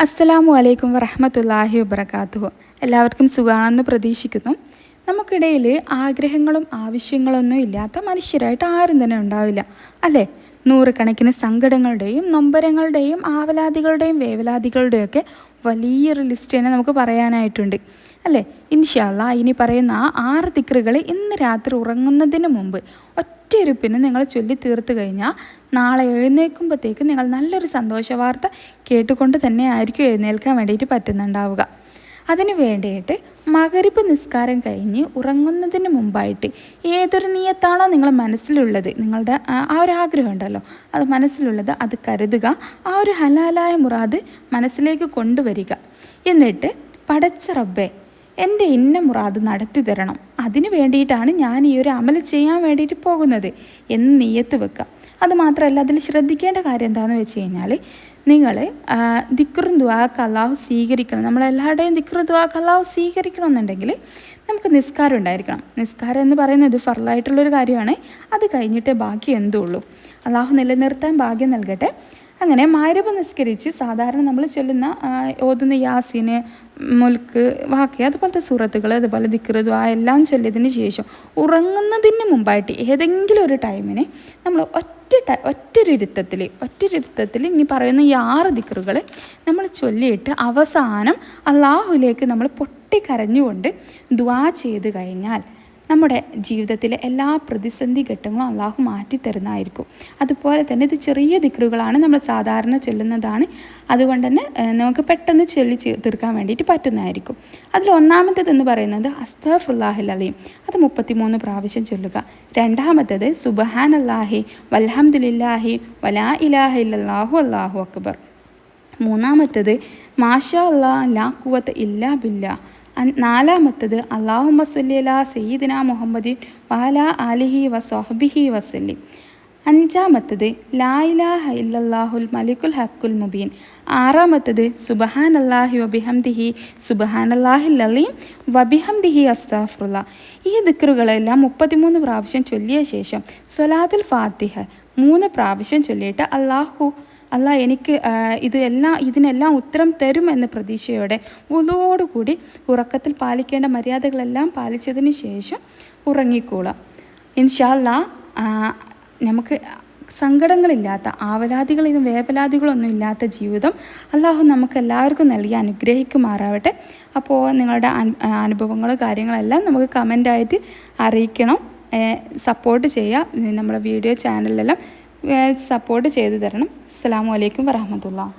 അസ്സലാമു അലൈക്കും വറഹ്മത്തുള്ളാഹി വബറകാതുഹു. എല്ലാവർക്കും സുഖമാണെന്ന് പ്രതീക്ഷിക്കുന്നു. നമുക്കിടയിൽ ആഗ്രഹങ്ങളും ആവശ്യങ്ങളൊന്നും ഇല്ലാത്ത മനുഷ്യരായിട്ട് ആരും തന്നെ ഉണ്ടാവില്ല, അല്ലേ? നൂറുകണക്കിന് സങ്കടങ്ങളുടെയും നൊമ്പരങ്ങളുടെയും ആവലാതികളുടെയും വേവലാതികളുടെയൊക്കെ വലിയൊരു ലിസ്റ്റ് തന്നെ നമുക്ക് പറയാനായിട്ടുണ്ട്, അല്ലേ? ഇൻഷാ അല്ലാഹ് ഇനി പറയുന്ന ആ 6 ദിക്റുകൾ ഇന്ന് രാത്രി ഉറങ്ങുന്നതിന് മുമ്പ് ഒറ്റയിരുപ്പിന് നിങ്ങൾ ചൊല്ലി തീർത്ത് കഴിഞ്ഞാൽ നാളെ എഴുന്നേൽക്കുമ്പോഴത്തേക്ക് നിങ്ങൾ നല്ലൊരു സന്തോഷ വാർത്ത കേട്ടുകൊണ്ട് തന്നെ ആയിരിക്കും എഴുന്നേൽക്കാൻ വേണ്ടിയിട്ട് പറ്റുന്നുണ്ടാവുക. അതിന് വേണ്ടിയിട്ട് മഗ്‌രിബ് നിസ്കാരം കഴിഞ്ഞ് ഉറങ്ങുന്നതിന് മുമ്പായിട്ട് ഏതൊരു നിയത്താണോ നിങ്ങളുടെ മനസ്സിലുള്ളത്, നിങ്ങളുടെ ആ ഒരു ആഗ്രഹം ഉണ്ടല്ലോ, അത് മനസ്സിലുള്ളത് അത് കരുതുക. ആ ഒരു ഹലാലായ മുറാദ് മനസ്സിലേക്ക് കൊണ്ടുവരിക. എന്നിട്ട് പടച്ച റബ്ബേ, എൻ്റെ ഇന്ന മുറാദ് നടത്തി തരണം, അതിന് വേണ്ടിയിട്ടാണ് ഞാൻ ഈ ഒരു അമൽ ചെയ്യാൻ വേണ്ടിയിട്ട് പോകുന്നത് എന്ന് നിയ്യത്ത് വെക്കുക. അതുമാത്രമല്ല, അതിൽ ശ്രദ്ധിക്കേണ്ട കാര്യം എന്താണെന്ന് വെച്ച് കഴിഞ്ഞാൽ, നിങ്ങൾ ദിക്റും ദുആക്ക് അല്ലാഹു സ്വീകരിക്കണം. നമ്മളെല്ലാവരുടെയും ദിക്റും ദുആക്ക് അല്ലാഹു സ്വീകരിക്കണമെന്നുണ്ടെങ്കിൽ നമുക്ക് നിസ്കാരം ഉണ്ടായിരിക്കണം. നിസ്കാരം എന്ന് പറയുന്നത് ഫർളായിട്ടുള്ളൊരു കാര്യമാണ്. അത് കഴിഞ്ഞിട്ടേ ബാക്കി എന്തോ ഉള്ളൂ. അല്ലാഹു നിലനിർത്താൻ ഭാഗ്യം നൽകട്ടെ. അങ്ങനെ മഗ്‌രിബ് നിസ്കരിച്ച് സാധാരണ നമ്മൾ ചൊല്ലുന്ന ഓതുന്ന യാസീന്, മുൽക്ക്, വാക്യ, അതുപോലത്തെ സൂറത്തുകൾ, അതുപോലെ ദിക്റ് ദുആ എല്ലാം ചൊല്ലിയതിന് ശേഷം ഉറങ്ങുന്നതിന് മുമ്പായിട്ട് ഏതെങ്കിലും ഒരു ടൈമിന് നമ്മൾ ഒറ്റൊരിരുത്തത്തിൽ ഇനി പറയുന്ന ഈ 6 ദിക്റുകൾ നമ്മൾ ചൊല്ലിയിട്ട് അവസാനം അള്ളാഹുലേക്ക് നമ്മൾ പൊട്ടിക്കരഞ്ഞുകൊണ്ട് ദുആ ചെയ്ത് കഴിഞ്ഞാൽ നമ്മുടെ ജീവിതത്തിലെ എല്ലാ പ്രതിസന്ധി ഘട്ടങ്ങളും അള്ളാഹു മാറ്റിത്തരുന്നതായിരിക്കും. അതുപോലെ തന്നെ ഇത് ചെറിയ ദിക്റുകളാണ്, നമ്മൾ സാധാരണ ചൊല്ലുന്നതാണ്. അതുകൊണ്ട് തന്നെ നമുക്ക് പെട്ടെന്ന് ചൊല്ലി തീർക്കാൻ വേണ്ടിയിട്ട് പറ്റുന്നതായിരിക്കും. അതിൽ ഒന്നാമത്തേതെന്ന് പറയുന്നത് അസ്തഗ്ഫിറുല്ലാഹിൽ അലീം, അത് 33 പ്രാവശ്യം ചൊല്ലുക. രണ്ടാമത്തേത് സുബ്ഹാനല്ലാഹി വൽഹംദുലില്ലാഹി വലാ ഇലാഹ ഇല്ലല്ലാഹു അല്ലാഹു അക്ബർ. മൂന്നാമത്തേത് മാഷാ അല്ലാഹ് ലാ ഖുവത ഇല്ലാ ബില്ലാ. നാലാമത്തേത് അല്ലാഹുമ്മ സ്വല്ലി അലാ സയ്യിദിനാ മുഹമ്മദിൻ വഅലാ ആലിഹി വസ്വഹ്ബിഹി വസല്ലം. അഞ്ചാമത്തേത് ലാ ഇലാഹ ഇല്ലല്ലാഹുൽ മലിക്കുൽ ഹഖുൽ മുബീൻ. ആറാമത്തേത് സുബ്ഹാനല്ലാഹി വബിഹംദിഹി സുബ്ഹാനല്ലാഹിൽ അലീം വബിഹംദിഹി അസ്തഗ്ഫിറുല്ലാഹ്. ഈ ദിക്റുകളെല്ലാം 33 പ്രാവശ്യം ചൊല്ലിയ ശേഷം സ്വലാത്തുൽ ഫാത്തിഹ 3 പ്രാവശ്യം ചൊല്ലിയിട്ട് അല്ലാഹ് എനിക്ക് ഇതിനെല്ലാം ഉത്തരം തരുമെന്ന പ്രതീക്ഷയോടെ വുളുവോടുകൂടി ഉറക്കത്തിൽ പാലിക്കേണ്ട മര്യാദകളെല്ലാം പാലിച്ചതിന് ശേഷം ഉറങ്ങിക്കോളാം. ഇൻഷാ അല്ലാഹ് നമുക്ക് സങ്കടങ്ങളില്ലാത്ത, ആവലാതികളും വേവലാതികളൊന്നും ഇല്ലാത്ത ജീവിതം അല്ലാഹു നമുക്ക് എല്ലാവർക്കും നൽകി അനുഗ്രഹിക്കുമാറാവട്ടെ. അപ്പോൾ നിങ്ങളുടെ അനുഭവങ്ങളും കാര്യങ്ങളെല്ലാം നമുക്ക് കമൻ്റായിട്ട് അറിയിക്കണം. സപ്പോർട്ട് ചെയ്യുക. നമ്മുടെ വീഡിയോ ചാനലിലെല്ലാം സപ്പോർട്ട് ചെയ്തു തരണം. അസ്സലാമു അലൈക്കും വറഹ്മത്തുള്ളാഹി.